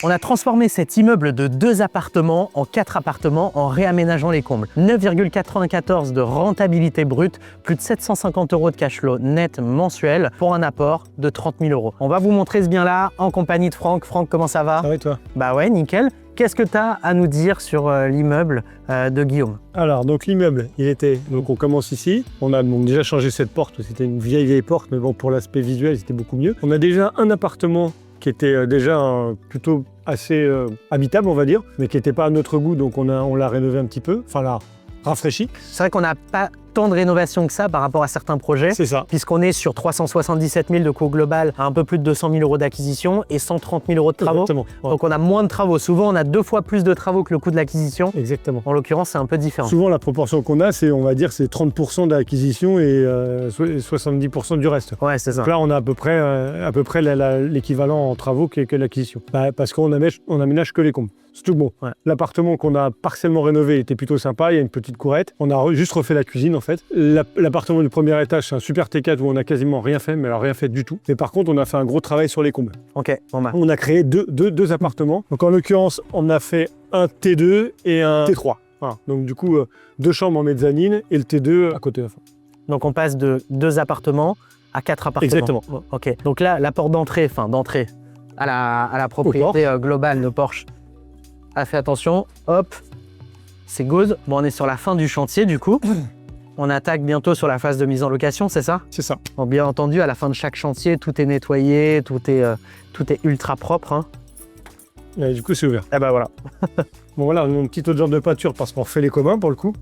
On a transformé cet immeuble de 2 appartements en 4 appartements en réaménageant les combles. 9,94 de rentabilité brute, plus de 750 € de cash flow net mensuel pour un apport de 30 000 €. On va vous montrer ce bien-là en compagnie de Franck. Franck, comment ça va? Ça va et toi? Bah ouais, nickel. Qu'est-ce que tu as à nous dire sur l'immeuble de Guillaume? Alors, donc l'immeuble, donc on commence ici. On a donc déjà changé cette porte, c'était une vieille porte, mais bon, pour l'aspect visuel, c'était beaucoup mieux. On a déjà un appartement qui était déjà plutôt assez habitable, on va dire, mais qui n'était pas à notre goût, donc on l'a rénové un petit peu, enfin l'a rafraîchi. C'est vrai qu'on n'a pas tant de rénovation que ça par rapport à certains projets. C'est ça. Puisqu'on est sur 377 000 de coût global, à un peu plus de 200 000 € d'acquisition et 130 000 € de travaux. Exactement. Ouais. Donc on a moins de travaux. Souvent, on a 2 fois plus de travaux que le coût de l'acquisition. Exactement. En l'occurrence, c'est un peu différent. Souvent, la proportion qu'on a, c'est, on va dire, c'est 30% de l'acquisition et 70% du reste. Ouais, c'est ça. Donc là, on a à peu près l'équivalent en travaux que l'acquisition. Parce qu'on aménage que les combles. Surtout bon, ouais. L'appartement qu'on a partiellement rénové était plutôt sympa, il y a une petite courette. On a juste refait la cuisine en fait. L'appartement du premier étage, c'est un super T4 où on a quasiment rien fait, mais alors rien fait du tout. Mais par contre, on a fait un gros travail sur les combles. Ok, bon bah. On a créé deux appartements. Donc en l'occurrence, on a fait un T2 et un T3. Voilà. Donc du coup, 2 chambres en mezzanine et le T2 à côté de la fin. Donc on passe de 2 appartements à 4 appartements. Exactement. Ok, donc là, la porte d'entrée, à la propriété globale de Porsche. Ah, fais attention, hop, c'est good. Bon, on est sur la fin du chantier du coup. On attaque bientôt sur la phase de mise en location, c'est ça? C'est ça. Bon, bien entendu, à la fin de chaque chantier, tout est nettoyé, tout est ultra propre. Hein. Et du coup, c'est ouvert. Eh ben voilà. Bon voilà, on a une petite odeur de peinture parce qu'on refait les communs pour le coup.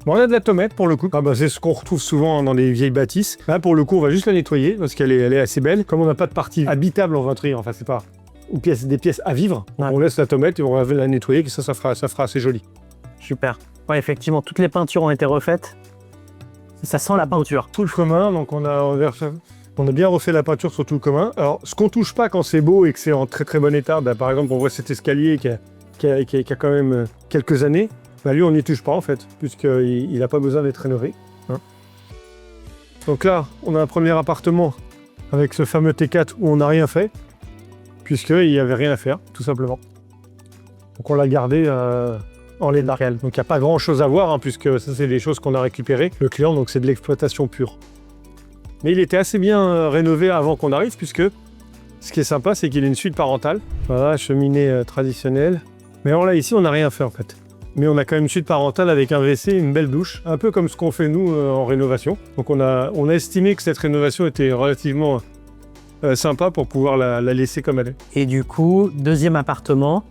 Bon, on a de la tomate pour le coup. C'est ce qu'on retrouve souvent dans les vieilles bâtisses. Là, pour le coup, on va juste la nettoyer parce qu'elle est assez belle. Comme on n'a pas de partie habitable en ventrier, enfin c'est pas des pièces à vivre, ouais. On laisse la tomate et on va la nettoyer, que ça fera assez joli. Super. Ouais, effectivement, toutes les peintures ont été refaites. Ça sent la peinture. Tout le commun, donc on a bien refait la peinture sur tout le commun. Alors, ce qu'on touche pas quand c'est beau et que c'est en très très bon état, par exemple, on voit cet escalier qui a quand même quelques années. Lui, on n'y touche pas en fait, puisqu'il n'a pas besoin d'être rénové. Hein. Donc là, on a un premier appartement avec ce fameux T4 où on n'a rien fait, puisqu'il n'y avait rien à faire, tout simplement. Donc on l'a gardé en l'état. Donc il n'y a pas grand chose à voir, hein, puisque ça c'est des choses qu'on a récupérées. Le client, donc c'est de l'exploitation pure. Mais il était assez bien rénové avant qu'on arrive, puisque ce qui est sympa, c'est qu'il a une suite parentale. Voilà, cheminée traditionnelle. Mais alors là, ici, on n'a rien fait en fait. Mais on a quand même une suite parentale avec un WC, une belle douche, un peu comme ce qu'on fait nous en rénovation. Donc on a estimé que cette rénovation était relativement sympa pour pouvoir la laisser comme elle est. Et du coup, deuxième appartement,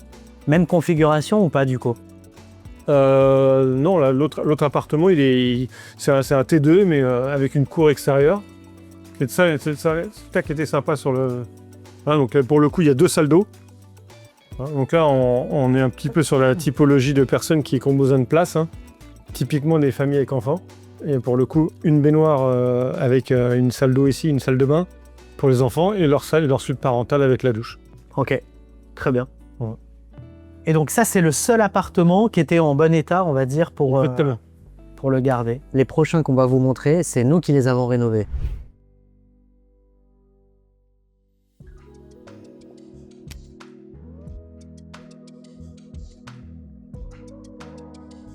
même configuration ou pas du coup? Non, l'autre appartement, c'est un T2, mais avec une cour extérieure. C'est ça qui était sympa sur le... Hein, donc là, pour le coup, il y a 2 salles d'eau. Hein, donc là, on est un petit peu sur la typologie de personnes qui ont besoin de place. Hein. Typiquement des familles avec enfants. Et pour le coup, une baignoire avec une salle d'eau ici, une salle de bain pour les enfants, et leur salle et leur suite parentale avec la douche. Ok, très bien. Ouais. Et donc ça, c'est le seul appartement qui était en bon état, on va dire, pour le garder. Les prochains qu'on va vous montrer, c'est nous qui les avons rénovés.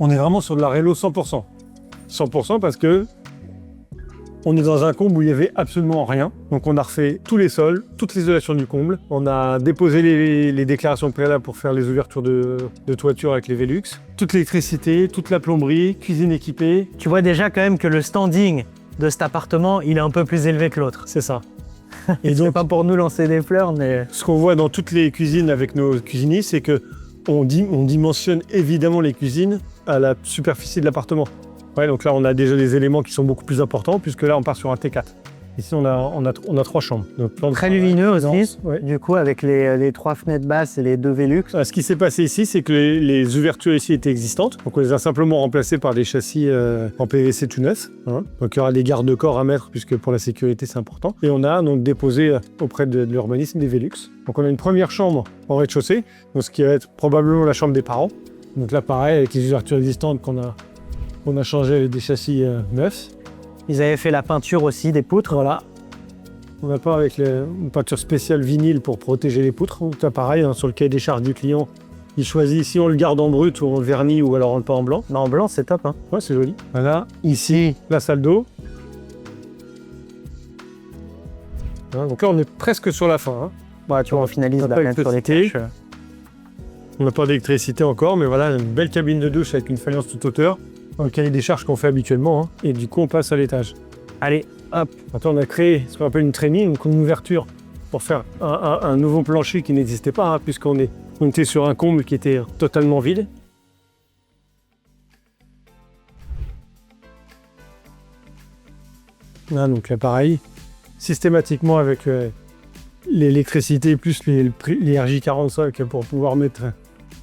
On est vraiment sur de la rélo 100%. 100% parce que on est dans un comble où il n'y avait absolument rien. Donc on a refait tous les sols, toute l'isolation du comble. On a déposé les déclarations préalables pour faire les ouvertures de toiture avec les Velux. Toute l'électricité, toute la plomberie, cuisine équipée. Tu vois déjà quand même que le standing de cet appartement, il est un peu plus élevé que l'autre. C'est ça. Et donc, c'est pas pour nous lancer des fleurs, mais... Ce qu'on voit dans toutes les cuisines avec nos cuisinistes, c'est que on dimensionne évidemment les cuisines à la superficie de l'appartement. Ouais, donc là, on a déjà des éléments qui sont beaucoup plus importants, puisque là, on part sur un T4. Ici, on a 3 chambres. Donc, très lumineux aussi, ouais. Du coup, avec les 3 fenêtres basses et les 2 Velux. Ce qui s'est passé ici, c'est que les ouvertures ici étaient existantes. Donc, on les a simplement remplacées par des châssis en PVC tout neufs. Hein. Donc, il y aura des garde-corps à mettre, puisque pour la sécurité, c'est important. Et on a donc déposé auprès de l'urbanisme des Velux. Donc, on a une première chambre en rez-de-chaussée, donc ce qui va être probablement la chambre des parents. Donc là, pareil, avec les ouvertures existantes qu'on a changé avec des châssis neufs. Ils avaient fait la peinture aussi des poutres. Voilà. On n'a pas avec une peinture spéciale vinyle pour protéger les poutres. Donc là, pareil, hein, sur le cahier des charges du client, il choisit si on le garde en brut ou on le vernit ou alors on le peint en blanc. Non, en blanc, c'est top. Hein. Ouais, c'est joli. Voilà, ici, la salle d'eau. Hein, donc là, on est presque sur la fin. Hein. Ouais, tu vois, on finalise la peinture des caches. On n'a pas d'électricité encore, mais voilà, une belle cabine de douche avec une faïence toute hauteur. Dans le cahier des charges qu'on fait habituellement. Hein. Et du coup, on passe à l'étage. Allez, hop. Maintenant, on a créé ce qu'on appelle une traînée, donc une ouverture pour faire un nouveau plancher qui n'existait pas, hein, puisqu'on était sur un comble qui était totalement vide. Là, donc là, pareil, systématiquement avec l'électricité plus les RJ45 pour pouvoir mettre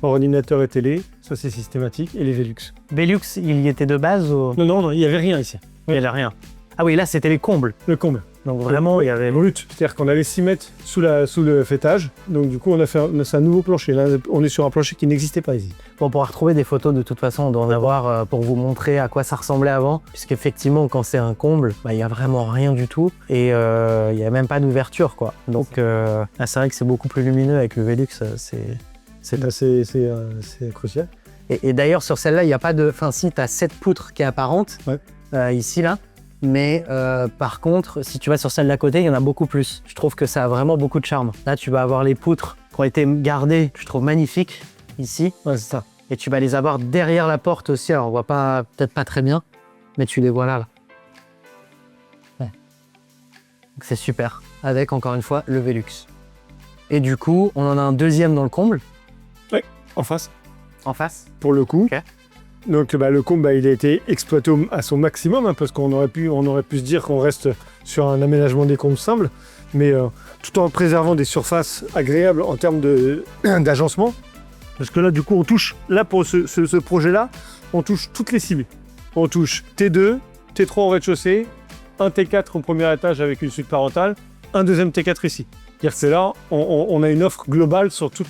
ordinateur et télé, ça c'est systématique, et les Velux. Velux, il y était de base ou... Non, il n'y avait rien ici. Il n'y avait rien. Ah oui, là, c'était les combles. Le comble. Donc vraiment, il y avait... Brut. C'est-à-dire qu'on allait s'y mettre sous le fêtage. Donc du coup, on a fait un nouveau plancher. Là, on est sur un plancher qui n'existait pas ici. Bon, on pourra retrouver des photos de toute façon, on doit en avoir pour vous montrer à quoi ça ressemblait avant. Puisqu'effectivement, quand c'est un comble, il n'y a vraiment rien du tout. Et il n'y a même pas d'ouverture, quoi. Donc c'est vrai que c'est beaucoup plus lumineux avec le Velux. C'est crucial. Et d'ailleurs, sur celle-là, il n'y a pas de... Enfin, si, tu as cette poutre qui est apparente, ici, là. Mais par contre, si tu vas sur celle d'à côté, il y en a beaucoup plus. Je trouve que ça a vraiment beaucoup de charme. Là, tu vas avoir les poutres qui ont été gardées, je trouve magnifiques, ici. Ouais, c'est ça. Et tu vas les avoir derrière la porte aussi. Alors, on voit pas, peut-être pas très bien, mais tu les vois là. Ouais. Donc, c'est super. Avec, encore une fois, le Velux. Et du coup, on en a un deuxième dans le comble. Oui, en face. En face. Pour le coup. Ok. Donc le comble, il a été exploité à son maximum, hein, parce qu'on aurait pu se dire qu'on reste sur un aménagement des combes simples, mais tout en préservant des surfaces agréables en termes d'agencement. Parce que là, du coup, on touche, là pour ce projet-là, on touche toutes les cibles. On touche T2, T3 au rez-de-chaussée, un T4 au premier étage avec une suite parentale, un deuxième T4 ici. C'est-à-dire que c'est là, on a une offre globale sur tout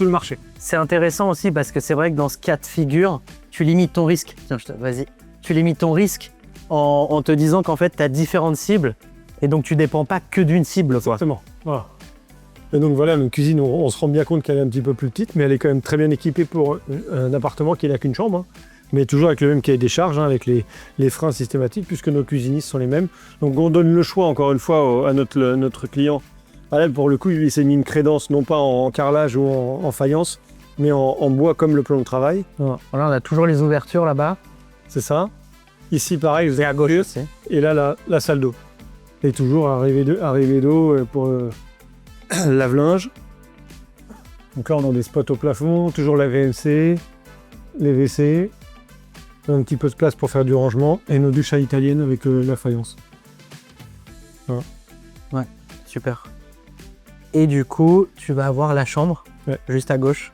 le marché. C'est intéressant aussi parce que c'est vrai que dans ce cas de figure, tu limites ton risque. Tiens, vas-y. Tu limites ton risque en te disant qu'en fait, tu as différentes cibles et donc tu dépends pas que d'une cible. Quoi. Exactement. Voilà. Et donc voilà, notre cuisine, on se rend bien compte qu'elle est un petit peu plus petite, mais elle est quand même très bien équipée pour un appartement qui n'a qu'une chambre. Hein. Mais toujours avec le même cahier des charges, hein, avec les freins systématiques, puisque nos cuisinistes sont les mêmes. Donc on donne le choix, encore une fois, à notre client. Là, pour le coup, il s'est mis une crédence, non pas en carrelage ou en faïence, mais en bois comme le plan de travail. Voilà, on a toujours les ouvertures là-bas. C'est ça. Ici, pareil, vous avez à gauche aussi. Et là, la salle d'eau. Et toujours arrivée d'eau pour lave-linge. Donc là, on a des spots au plafond, toujours la VMC, les WC, un petit peu de place pour faire du rangement, et nos douches à l'italienne avec la faïence. Voilà. Ouais, super. Et du coup, tu vas avoir la chambre, juste à gauche.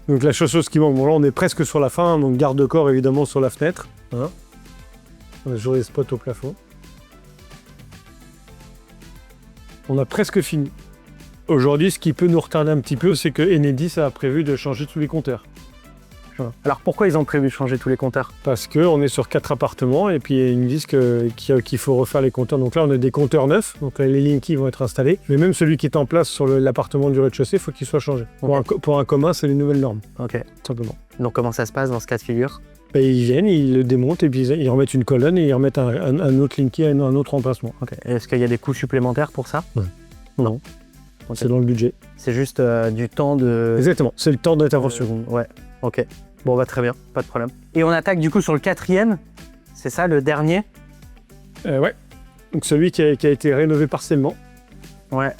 Donc la chose qui manque, bon là on est presque sur la fin, donc garde-corps évidemment sur la fenêtre. Hein. On a toujours les spots au plafond. On a presque fini. Aujourd'hui, ce qui peut nous retarder un petit peu, c'est que Enedis a prévu de changer tous les compteurs. Voilà. Alors pourquoi ils ont prévu de changer tous les compteurs? Parce qu'on est sur 4 appartements et puis ils nous disent qu'il faut refaire les compteurs. Donc là, on a des compteurs neufs, donc là, les Linky vont être installés. Mais même celui qui est en place sur l'appartement du rez-de-chaussée, il faut qu'il soit changé. Okay. Pour un commun, c'est les nouvelles normes. Ok. Tout simplement. Donc comment ça se passe dans ce cas de figure? Ils viennent, ils le démontent et puis ils remettent une colonne et ils remettent un autre Linky à un autre emplacement. Okay. Est-ce qu'il y a des coûts supplémentaires pour ça? Non. Okay. C'est dans le budget. C'est juste du temps de... Exactement, c'est le temps d'intervention. Ouais, ok. Bon, bah très bien, pas de problème. Et on attaque du coup sur le 4e, c'est ça, le dernier? Ouais, donc celui qui a été rénové partiellement. Ouais,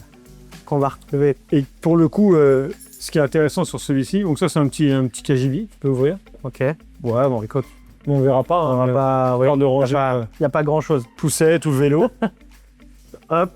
qu'on va retrouver. Et pour le coup, ce qui est intéressant sur celui-ci, donc ça c'est un petit KGB, tu peux ouvrir. Ok. Ouais, bon écoute, on verra pas. On verra pas, de ranger. Il n'y a pas grand-chose. Tout le vélo. Hop.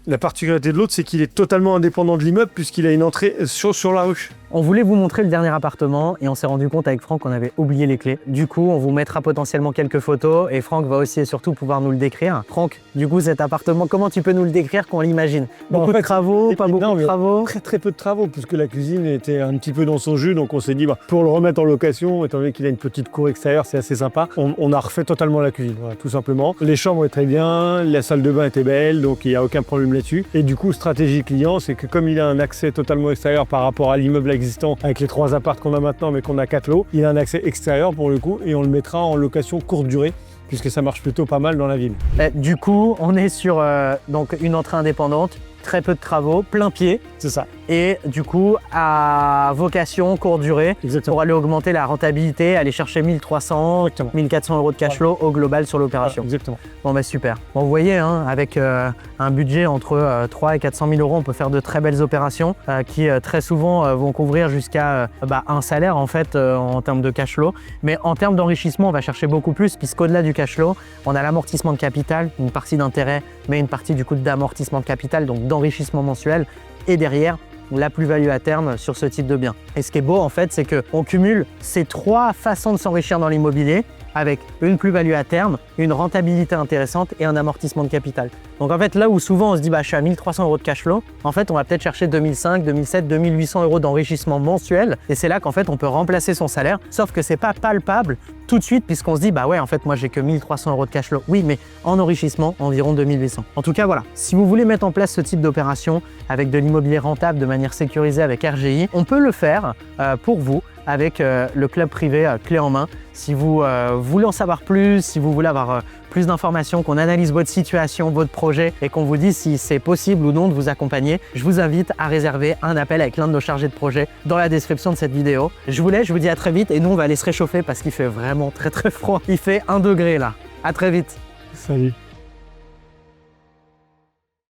La particularité de l'autre, c'est qu'il est totalement indépendant de l'immeuble puisqu'il a une entrée sur la rue. On voulait vous montrer le dernier appartement et on s'est rendu compte avec Franck qu'on avait oublié les clés. Du coup, on vous mettra potentiellement quelques photos et Franck va aussi et surtout pouvoir nous le décrire. Franck, du coup, cet appartement, comment tu peux nous le décrire qu'on l'imagine? Beaucoup de travaux, pas beaucoup de travaux? Très peu de travaux, puisque la cuisine était un petit peu dans son jus, donc on s'est dit, pour le remettre en location, étant donné qu'il a une petite cour extérieure, c'est assez sympa, on a refait totalement la cuisine, voilà, tout simplement. Les chambres étaient très bien, la salle de bain était belle, donc il n'y a aucun problème là-dessus. Et du coup, stratégie client, c'est que comme il a un accès totalement extérieur par rapport à l'immeuble existant, avec les 3 apparts qu'on a maintenant, mais qu'on a 4 lots, il a un accès extérieur pour le coup, et on le mettra en location courte durée, puisque ça marche plutôt pas mal dans la ville. Du coup, on est sur donc une entrée indépendante, très peu de travaux, plein pied. C'est ça. Et du coup, à vocation courte durée, Exactement. pour aller augmenter la rentabilité, aller chercher 1300, Exactement. 1400 euros de cash flow au global sur l'opération. Exactement. Bon bah super. Bon, vous voyez, hein, avec un budget entre 3 et 400 000 euros, on peut faire de très belles opérations qui très souvent vont couvrir jusqu'à un salaire en fait en termes de cash flow. Mais en termes d'enrichissement, on va chercher beaucoup plus puisqu'au-delà du cash flow, on a l'amortissement de capital, une partie d'intérêt, mais une partie du coup d'amortissement de capital, donc d'enrichissement mensuel. Et derrière, la plus-value à terme sur ce type de bien. Et ce qui est beau en fait, c'est qu'on cumule ces 3 façons de s'enrichir dans l'immobilier avec une plus-value à terme, une rentabilité intéressante et un amortissement de capital. Donc en fait, là où souvent on se dit je suis à 1300 euros de cash flow, en fait on va peut-être chercher 2005, 2007, 2800 euros d'enrichissement mensuel et c'est là qu'en fait on peut remplacer son salaire, sauf que c'est pas palpable tout de suite puisqu'on se dit ouais en fait moi j'ai que 1300 euros de cash flow. Oui, mais en enrichissement environ 2800. En tout cas voilà, si vous voulez mettre en place ce type d'opération avec de l'immobilier rentable de manière sécurisée avec RGI, on peut le faire pour vous avec le club privé clé en main. Si vous voulez en savoir plus, si vous voulez avoir plus d'informations, qu'on analyse votre situation, votre projet et qu'on vous dise si c'est possible ou non de vous accompagner, je vous invite à réserver un appel avec l'un de nos chargés de projet dans la description de cette vidéo. Je vous laisse, je vous dis à très vite et nous on va aller se réchauffer parce qu'il fait vraiment très froid. Il fait 1 degré là. À très vite. Salut.